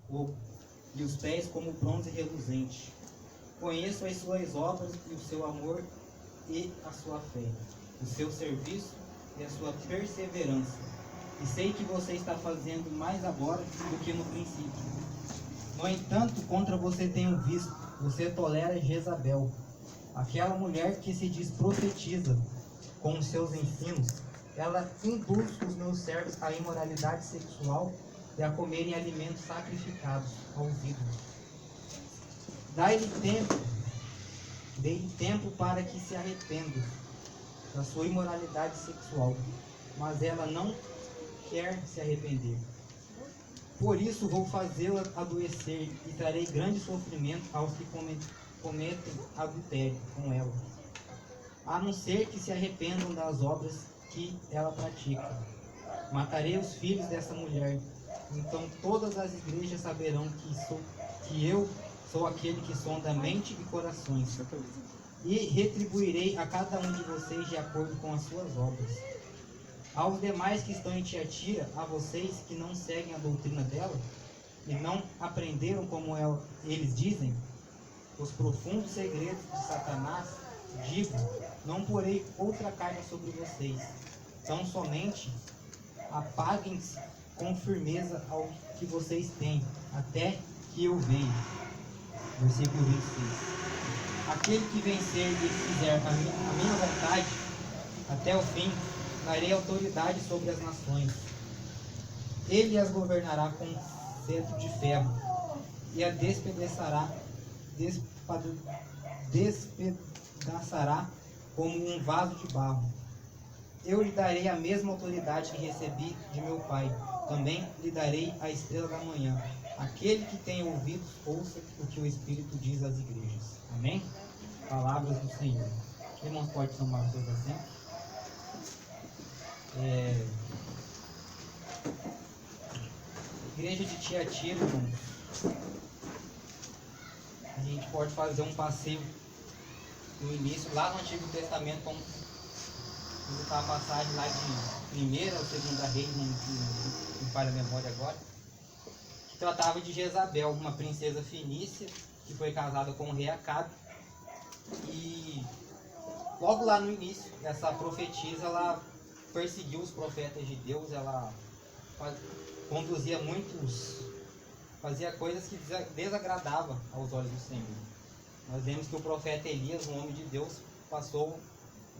fogo, e os pés como bronze reluzente. Conheço as suas obras e o seu amor e a sua fé, o seu serviço e a sua perseverança. E sei que você está fazendo mais agora do que no princípio. No entanto, contra você tenho visto, você tolera Jezabel, aquela mulher que se diz profetiza. Com os seus ensinos, ela induz os meus servos à imoralidade sexual e a comerem alimentos sacrificados aos ídolos. Dei-lhe tempo para que se arrependa da sua imoralidade sexual, mas ela não quer se arrepender. Por isso vou fazê-la adoecer e trarei grande sofrimento aos que cometem adultério com ela, a não ser que se arrependam das obras que ela pratica. Matarei os filhos dessa mulher, então todas as igrejas saberão que eu sou aquele que sonda mente e corações, e retribuirei a cada um de vocês de acordo com as suas obras. Aos demais que estão em Tiatira, a vocês que não seguem a doutrina dela e não aprenderam como eles dizem, os profundos segredos de Satanás, digo, não porei outra carga sobre vocês. Tão somente apaguem-se com firmeza ao que vocês têm, até que eu venha. Versículo 26. Aquele que vencer e fizer a minha vontade até o fim, darei autoridade sobre as nações. Ele as governará com cetro de ferro e a despedaçará como um vaso de barro. Eu lhe darei a mesma autoridade que recebi de meu Pai. Também lhe darei a estrela da manhã. Aquele que tem ouvidos, ouça o que o Espírito diz às igrejas. Amém? Palavras do Senhor. Irmãos, pode tomar os seus assentos. Igreja de Tiatira, irmãos. A gente pode fazer um passeio no início, lá no Antigo Testamento, como visitar a passagem lá de 1ª ou 2ª Reis, não me falha a memória agora, que tratava de Jezabel, uma princesa fenícia que foi casada com o rei Acabe. E logo lá no início, essa profetisa, ela perseguiu os profetas de Deus, ela conduzia fazia coisas que desagradavam aos olhos do Senhor. Nós vemos que o profeta Elias, um homem de Deus, passou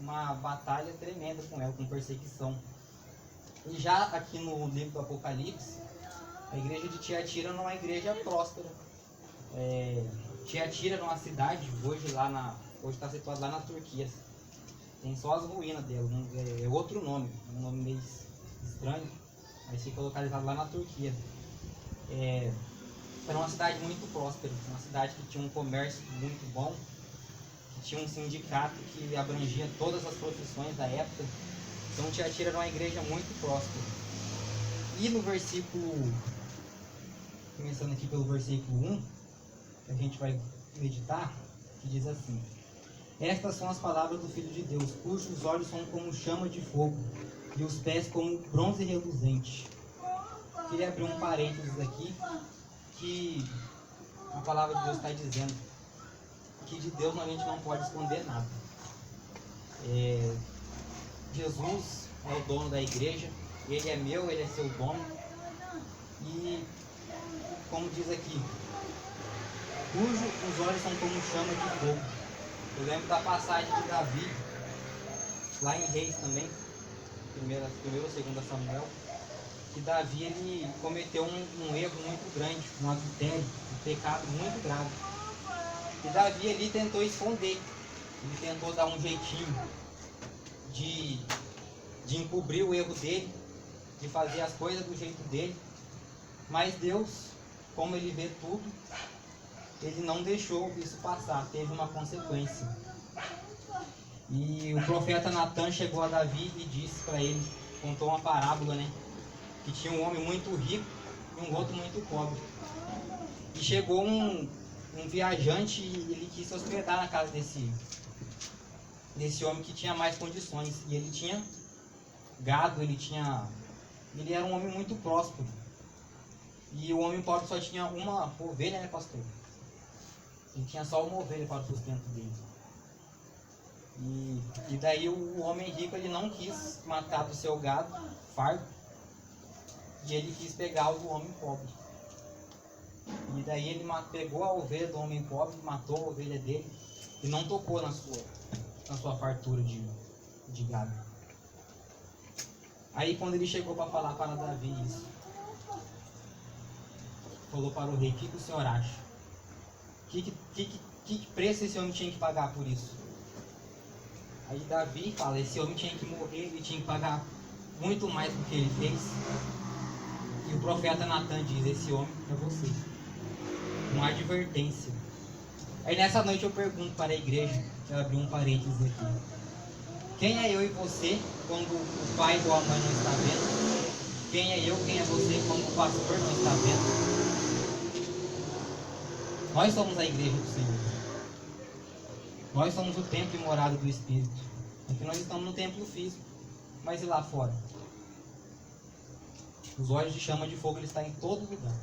uma batalha tremenda com ela, com perseguição. E já aqui no livro do Apocalipse, a igreja de Tiatira não é uma igreja próspera. Tiatira é uma cidade, hoje está situada lá na Turquia. Tem só as ruínas dela, é outro nome, um nome meio estranho, mas fica localizado lá na Turquia. Era uma cidade muito próspera, uma cidade que tinha um comércio muito bom, que tinha um sindicato que abrangia todas as profissões da época. Então Tiatira era uma igreja muito próspera. E no versículo, começando aqui pelo versículo 1, que a gente vai meditar, que diz assim: estas são as palavras do Filho de Deus, cujos olhos são como chama de fogo, e os pés como bronze reluzente. Queria abrir um parênteses aqui, que a palavra de Deus está dizendo que de Deus a gente não pode esconder nada. Jesus é o dono da igreja, ele é meu, ele é seu dono. E como diz aqui, cujos olhos são como chama de fogo. Eu lembro da passagem de Davi, lá em Reis também, 1ª ou 2ª Samuel, que Davi ele cometeu um erro muito grande, um adultério, um pecado muito grave. E Davi ele tentou esconder, ele tentou dar um jeitinho de encobrir o erro dele, de fazer as coisas do jeito dele. Mas Deus, como ele vê tudo, ele não deixou isso passar, teve uma consequência. E o profeta Natan chegou a Davi e disse para ele, contou uma parábola, né? Que tinha um homem muito rico e um outro muito pobre. E chegou um viajante e ele quis se hospedar na casa desse homem que tinha mais condições. E ele tinha gado, ele era um homem muito próspero. E o homem pobre só tinha uma ovelha, né, pastor? Ele tinha só uma ovelha para o sustento dele. E daí o homem rico, ele não quis matar do seu gado fardo, e ele quis pegar o do homem pobre. E daí ele pegou a ovelha do homem pobre, matou a ovelha dele e não tocou na sua fartura de gado. Aí quando ele chegou para falar para Davi isso, falou para o rei: o que o senhor acha? Que preço esse homem tinha que pagar por isso? Aí Davi fala: esse homem tinha que morrer, ele tinha que pagar muito mais do que ele fez. E o profeta Natan diz: esse homem é você. Uma advertência. Aí nessa noite eu pergunto para a igreja, eu abri um parênteses aqui: quem é eu e você quando o pai ou a mãe não está vendo? Quem é eu, quem é você quando o pastor não está vendo? Nós somos a igreja do Senhor. Nós somos o templo e morada do Espírito. Aqui nós estamos no templo físico, mas e lá fora? Os olhos de chama de fogo, ele está em todo lugar.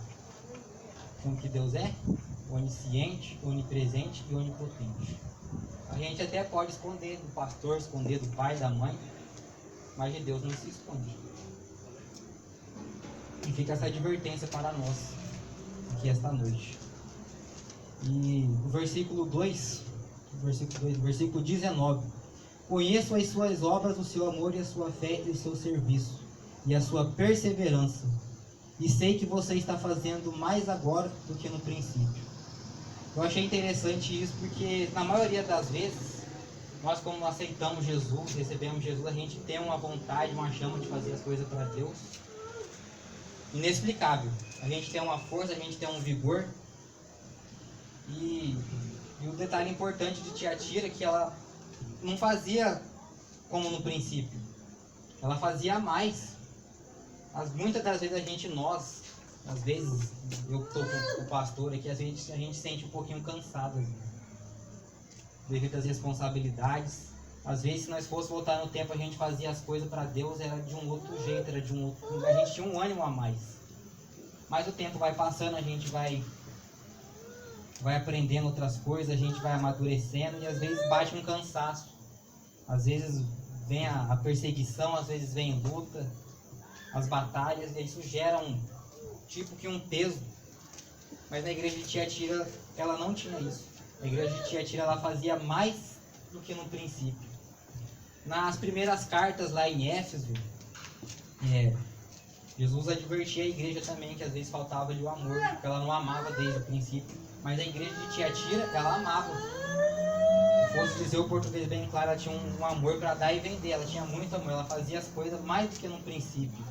Como que Deus é? Onisciente, onipresente e onipotente. A gente até pode esconder do pastor, esconder do pai, da mãe, mas de Deus não se esconde. E fica essa advertência para nós aqui esta noite. E o versículo 2, versículo 19: conheço as suas obras, o seu amor e a sua fé e o seu serviço e a sua perseverança, e sei que você está fazendo mais agora do que no princípio. Eu achei interessante isso porque na maioria das vezes nós, como aceitamos Jesus, recebemos Jesus, a gente tem uma vontade, uma chama de fazer as coisas para Deus inexplicável. A gente tem uma força, a gente tem um vigor. E o detalhe importante de Tiatira é que ela não fazia como no princípio, ela fazia mais. Muitas das vezes às vezes eu que estou com o pastor aqui, às vezes a gente sente um pouquinho cansado devido às responsabilidades. Às vezes, se nós fosse voltar no tempo, a gente fazia as coisas para Deus, era de um outro jeito, a gente tinha um ânimo a mais. Mas o tempo vai passando, a gente vai aprendendo outras coisas, a gente vai amadurecendo e às vezes bate um cansaço. Às vezes vem a perseguição, às vezes vem luta, as batalhas, e isso gera um peso. Mas na igreja de Tiatira ela não tinha isso. A igreja de Tiatira ela fazia mais do que no princípio. Nas primeiras cartas lá em Éfeso, Jesus advertia a igreja também que às vezes faltava ali o amor, porque ela não amava desde o princípio. Mas a igreja de Tiatira, ela amava. Se fosse dizer o português bem claro, ela tinha um amor para dar e vender. Ela tinha muito amor, ela fazia as coisas mais do que no princípio.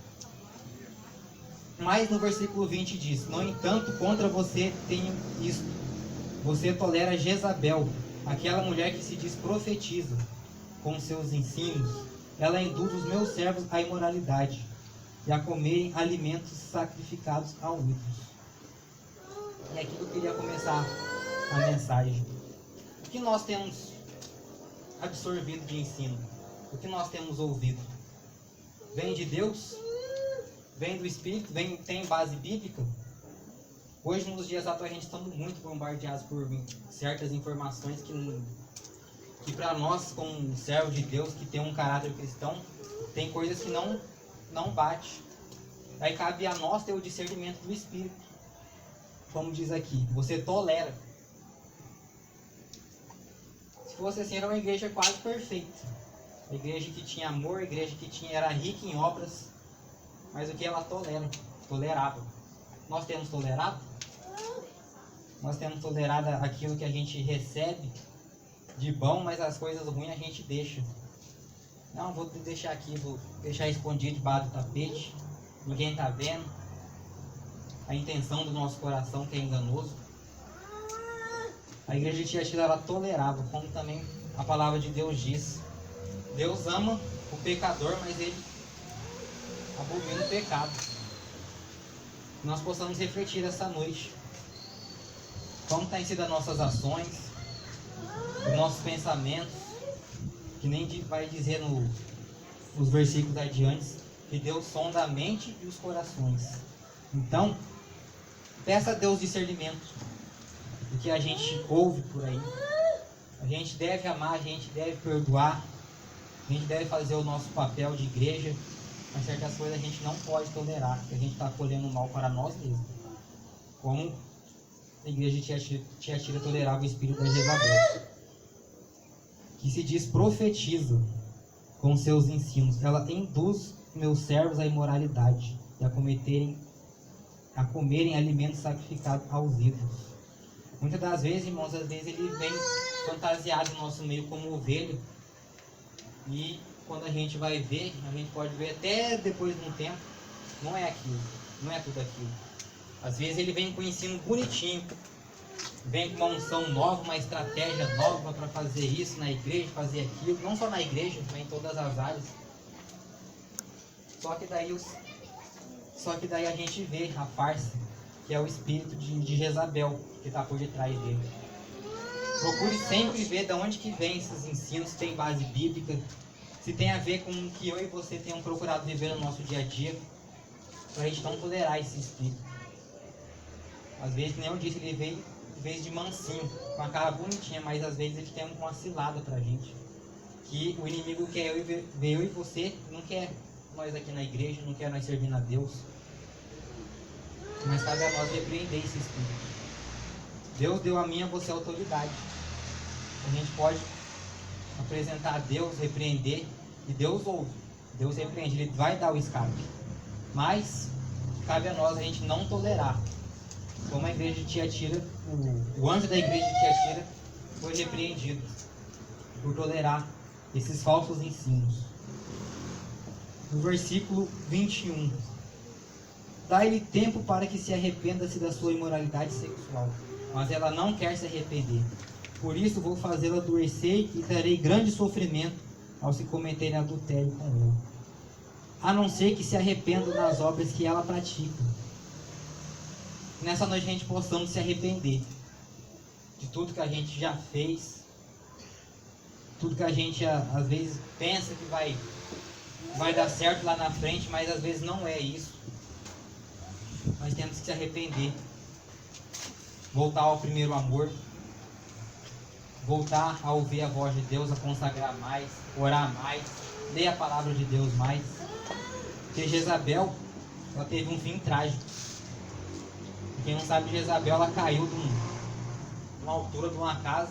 Mas no versículo 20 diz: no entanto, contra você tenho isto: você tolera Jezabel, aquela mulher que se diz profetiza. Com seus ensinos, ela induz os meus servos à imoralidade e a comerem alimentos sacrificados a ídolos. E aqui eu queria começar a mensagem. O que nós temos absorvido de ensino? O que nós temos ouvido? Vem de Deus? Vem do Espírito? Tem base bíblica? Hoje, nos dias atuais, a gente está muito bombardeados por certas informações que para nós, como servos de Deus, que tem um caráter cristão, tem coisas que não bate. Aí cabe a nós ter o discernimento do Espírito. Como diz aqui, você tolera. Se fosse assim, era uma igreja quase perfeita. A igreja que tinha amor, a igreja que era rica em obras. Mas o que ela tolerava. Nós temos tolerado? Nós temos tolerado aquilo que a gente recebe de bom, mas as coisas ruins a gente deixa. Não, vou deixar aqui, vou deixar escondido debaixo do tapete. Ninguém está vendo. A intenção do nosso coração que é enganoso. A igreja de Tiatira ela tolerava, como também a palavra de Deus diz. Deus ama o pecador, mas ele abomina o pecado. Que nós possamos refletir essa noite. Como têm sido as nossas ações, os nossos pensamentos, que nem vai dizer nos versículos adiante, que Deus sonda a mente e os corações. Então, Peça a Deus discernimento do que a gente ouve por aí. A gente deve amar, a gente deve perdoar, a gente deve fazer o nosso papel de igreja, mas certas coisas a gente não pode tolerar, porque a gente está colhendo mal para nós mesmos. Como a igreja de Tiatira tolerava o espírito da Jezabel, que se diz profetiza com seus ensinos. Ela induz meus servos à imoralidade e a comerem alimentos sacrificados aos ídolos. Muitas das vezes, irmãos, às vezes ele vem fantasiado no nosso meio como ovelha, e quando a gente vai ver, a gente pode ver até depois de um tempo, não é aquilo, não é tudo aquilo. Às vezes ele vem com um ensino bonitinho, vem com uma unção nova, uma estratégia nova para fazer isso na igreja, fazer aquilo, não só na igreja, mas em todas as áreas. Só que daí a gente vê a farsa, que é o espírito de Jezabel que está por detrás dele. Procure sempre ver de onde que vem esses ensinos, se tem base bíblica, se tem a ver com o que eu e você temos procurado viver no nosso dia a dia, para a gente não tolerar esse espírito. Às vezes, nem eu disse, ele veio em vez de mansinho, com a cara bonitinha, mas às vezes ele tem uma cilada pra gente. Que o inimigo quer ver eu e você, não quer nós aqui na igreja, não quer nós servindo a Deus. Mas cabe a nós repreender esse espírito. Deus deu a mim e a você a autoridade. A gente pode apresentar a Deus, repreender, e Deus ouve, Deus repreende, Ele vai dar o escape. Mas cabe a nós a gente não tolerar. Como a igreja de Tiatira, o anjo da igreja de Tiatira foi repreendido por tolerar esses falsos ensinos. No versículo 21: dá-lhe tempo para que se arrependa-se da sua imoralidade sexual, mas ela não quer se arrepender. Por isso vou fazê-la adoecer e darei grande sofrimento aos que cometerem adultério com ela, a não ser que se arrependam das obras que ela pratica. Nessa noite a gente possamos se arrepender de tudo que a gente já fez, tudo que a gente às vezes pensa que vai dar certo lá na frente, mas às vezes não é isso. Nós temos que se arrepender, voltar ao primeiro amor, voltar a ouvir a voz de Deus, a consagrar mais, orar mais, ler a palavra de Deus mais. Porque Jezabel, ela teve um fim trágico. Quem não sabe, Jezabel, ela caiu de uma altura de uma casa,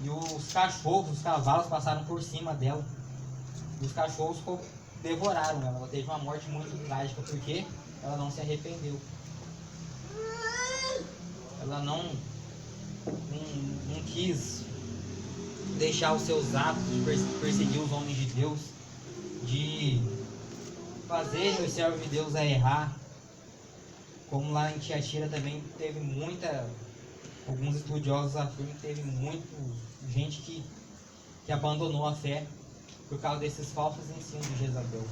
e os cachorros, os cavalos passaram por cima dela, e os cachorros devoraram ela. Ela teve uma morte muito trágica, porque ela não se arrependeu. Ela não quis deixar os seus atos de perseguir os homens de Deus, de fazer os servos de Deus a errar. Como lá em Tiatira também teve alguns estudiosos afirmam que teve gente que abandonou a fé por causa desses falsos ensinos de Jezabel.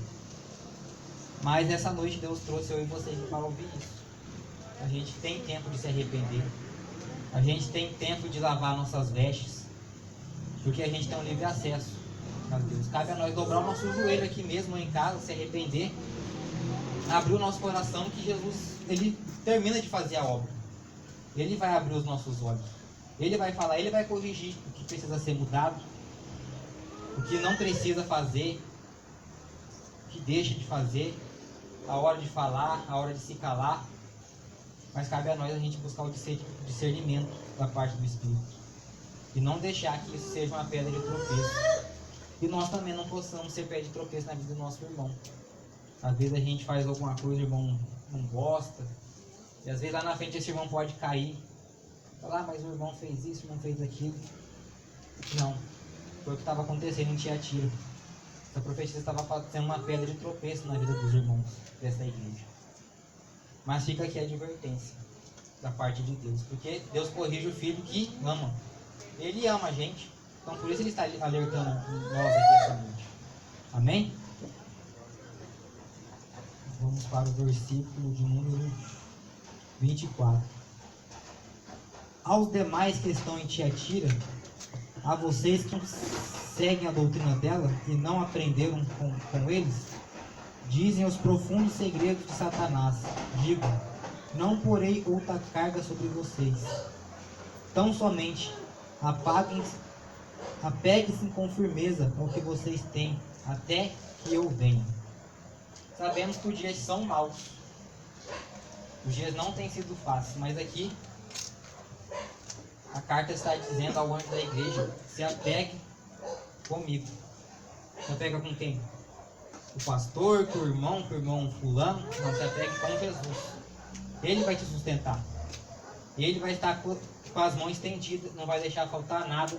Mas nessa noite Deus trouxe eu e você aqui para ouvir isso. A gente tem tempo de se arrepender. A gente tem tempo de lavar nossas vestes, porque a gente tem um livre acesso a Deus. Cabe a nós dobrar o nosso joelho aqui mesmo em casa, se arrepender, abrir o nosso coração, que Jesus, Ele termina de fazer a obra. Ele vai abrir os nossos olhos. Ele vai falar, Ele vai corrigir o que precisa ser mudado, o que não precisa fazer, o que deixa de fazer, a hora de falar, a hora de se calar. Mas cabe a nós a gente buscar o discernimento da parte do Espírito, e não deixar que isso seja uma pedra de tropeço. E nós também não possamos ser pedra de tropeço na vida do nosso irmão. Às vezes a gente faz alguma coisa, o irmão não gosta, e às vezes lá na frente esse irmão pode cair, falar, mas o irmão fez isso, o irmão fez aquilo. Não, foi o que estava acontecendo em Tiatira. Essa profecia estava sendo uma pedra de tropeço na vida dos irmãos dessa igreja. Mas fica aqui a advertência da parte de Deus, porque Deus corrige o filho que ama. Ele ama a gente, então por isso Ele está alertando nós aqui essa noite. Amém? Vamos para o versículo de número 24. Aos demais que estão em Tiatira, a vocês que seguem a doutrina dela e não aprenderam com eles, dizem os profundos segredos de Satanás. Digo, Não porei outra carga sobre vocês. Tão somente apeguem-se com firmeza ao que vocês têm, até que eu venha. Sabemos que os dias são maus. Os dias não têm sido fáceis, mas aqui a carta está dizendo ao anjo da igreja: se apegue comigo. Se apega com quem? O pastor, com o irmão fulano? Não, se apegue com Jesus. Ele vai te sustentar. Ele vai estar com as mãos estendidas, não vai deixar faltar nada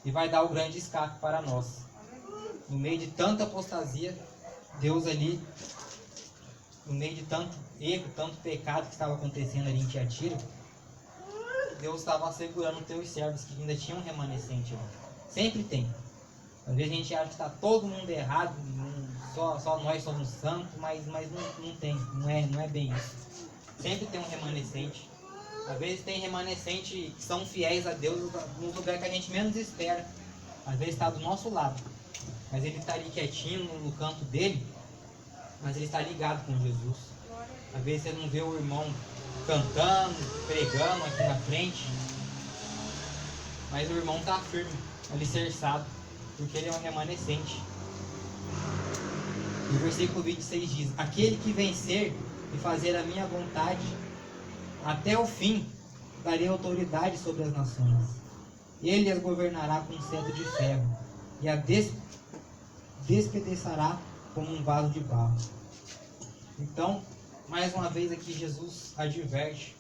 e vai dar o grande escape para nós. No meio de tanta apostasia, Deus ali, no meio de tanto erro, tanto pecado que estava acontecendo ali em Tiatira, Deus estava assegurando os teus servos que ainda tinham um remanescente ali. Sempre tem. Às vezes a gente acha que está todo mundo errado, só nós somos santos, mas não tem, não é bem isso. Sempre tem um remanescente. Às vezes tem remanescente que são fiéis a Deus no lugar que a gente menos espera. Às vezes está do nosso lado, mas ele está ali quietinho no canto dele, mas ele está ligado com Jesus. Às vezes você não vê o irmão cantando, pregando aqui na frente, mas o irmão está firme, alicerçado, porque ele é um remanescente. E o versículo 26 diz: aquele que vencer e fazer a minha vontade até o fim, darei autoridade sobre as nações. Ele as governará com um cetro de ferro e a despedaçará como um vaso de barro. Então, mais uma vez aqui Jesus adverte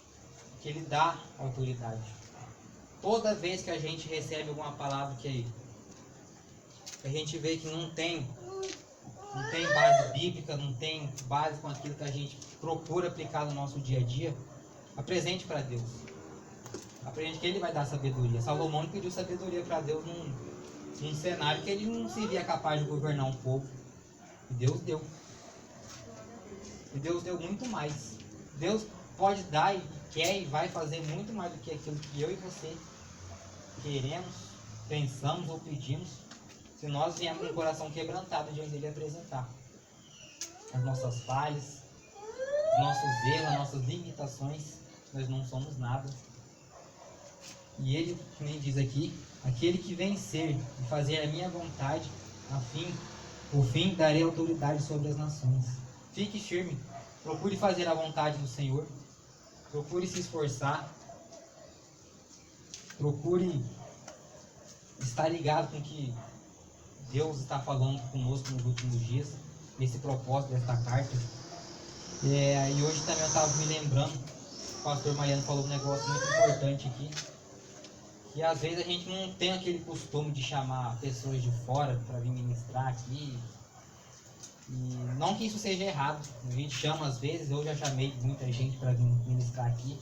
que ele dá autoridade. Toda vez que a gente recebe alguma palavra que a gente vê que não tem base bíblica, não tem base com aquilo que a gente procura aplicar no nosso dia a dia, apresente para Deus. Apresente que ele vai dar sabedoria. Salomão pediu sabedoria para Deus num cenário que ele não se via capaz de governar um povo. E Deus deu. E Deus deu muito mais. Deus pode dar e quer e vai fazer muito mais do que aquilo que eu e você queremos, pensamos ou pedimos, se nós viemos com o coração quebrantado diante dele apresentar as nossas falhas, os nossos erros, as nossas limitações. Nós não somos nada. E ele, como diz aqui, aquele que vencer e fazer a minha vontade, por fim darei autoridade sobre as nações. Fique firme, procure fazer a vontade do Senhor, procure se esforçar, procure estar ligado com o que Deus está falando conosco nos últimos dias, esse propósito desta carta. E hoje também eu estava me lembrando, o pastor Mariano falou um negócio muito importante aqui, que às vezes a gente não tem aquele costume de chamar pessoas de fora para vir ministrar aqui. E não que isso seja errado, a gente chama às vezes, eu já chamei muita gente para vir ministrar aqui.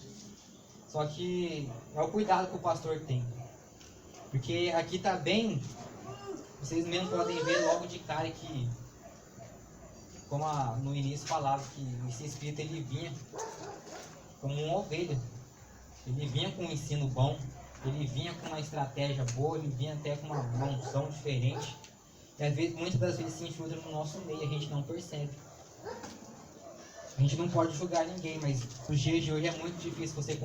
Só que é o cuidado que o pastor tem. Porque aqui está bem, vocês mesmo podem ver logo de cara que, como no início falava, que esse espírito ele vinha como uma ovelha. Ele vinha com um ensino bom, ele vinha com uma estratégia boa, ele vinha até com uma unção diferente. E às vezes, muitas das vezes se infiltra no nosso meio, a gente não percebe. A gente não pode julgar ninguém, mas nos dias de hoje é muito difícil você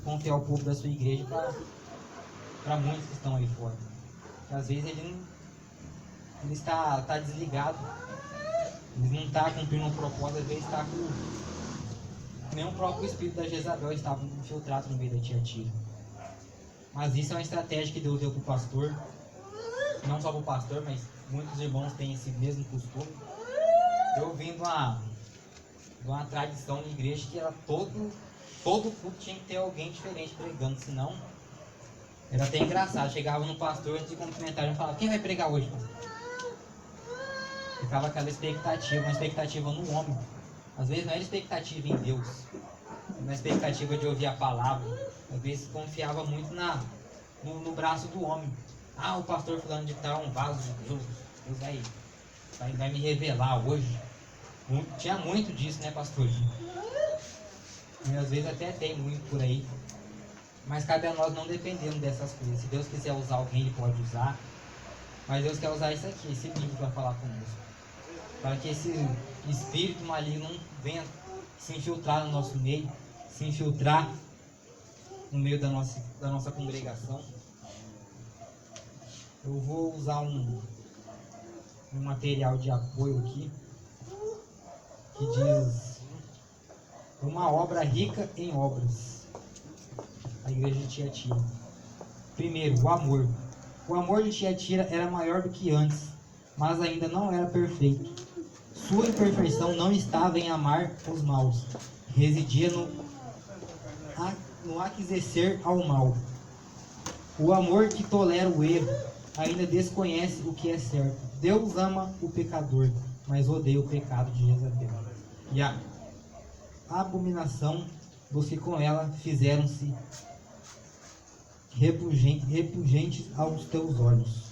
confiar o povo da sua igreja para muitos que estão aí fora. Porque às vezes ele está desligado, ele não está cumprindo um propósito, às vezes está com nem o próprio espírito da Jezabel estava infiltrado no meio da Tiatira. Mas isso é uma estratégia que Deus deu para o pastor, não só para o pastor, mas muitos irmãos têm esse mesmo costume. Eu vim de uma tradição de igreja que era todo culto tinha que ter alguém diferente pregando, senão era até engraçado. Chegava no pastor antes de cumprimentar e falava: quem vai pregar hoje, pastor? Ficava aquela expectativa, uma expectativa no homem. Às vezes não era expectativa em Deus, era uma expectativa de ouvir a palavra. Às vezes confiava muito no braço do homem. Ah, o pastor fulano de tal é um vaso de Deus, Deus vai me revelar hoje. Tinha muito disso, né, pastor? E às vezes até tem muito por aí. Mas cabe a nós não dependermos dessas coisas. Se Deus quiser usar alguém, Ele pode usar. Mas Deus quer usar isso aqui, esse livro para falar conosco. Para que esse espírito maligno não venha se infiltrar no nosso meio. se infiltrar no meio da nossa congregação. Eu vou usar um material de apoio aqui, que diz: uma obra rica em obras. A igreja de Tiatira. Primeiro, o amor. O amor de Tiatira era maior do que antes, mas ainda não era perfeito. Sua imperfeição não estava em amar os maus, residia no aquecer ao mal. O amor que tolera o erro ainda desconhece o que é certo. Deus ama o pecador, mas odeia o pecado de Jezabel e a abominação dos que com ela fizeram-se repugnantes aos teus olhos.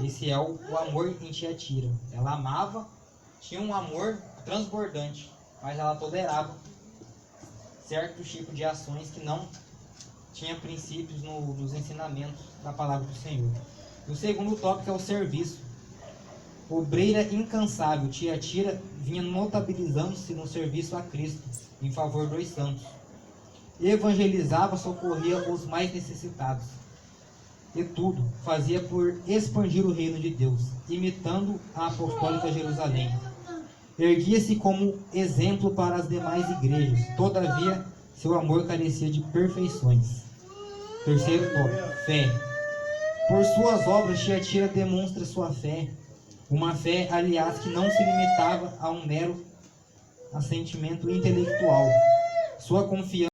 Esse é o amor em Tiatira. Ela amava, tinha um amor transbordante, mas ela tolerava certo tipo de ações que não tinha princípios nos ensinamentos da palavra do Senhor. O segundo tópico é o serviço. Obreira incansável, Tiatira vinha notabilizando-se no serviço a Cristo em favor dos santos. Evangelizava, socorria os mais necessitados. E tudo fazia por expandir o reino de Deus, imitando a apostólica Jerusalém. Erguia-se como exemplo para as demais igrejas. Todavia, seu amor carecia de perfeições. Terceiro tópico, fé. Por suas obras, Tiatira demonstra sua fé. Uma fé, aliás, que não se limitava a um mero assentimento intelectual. Sua confiança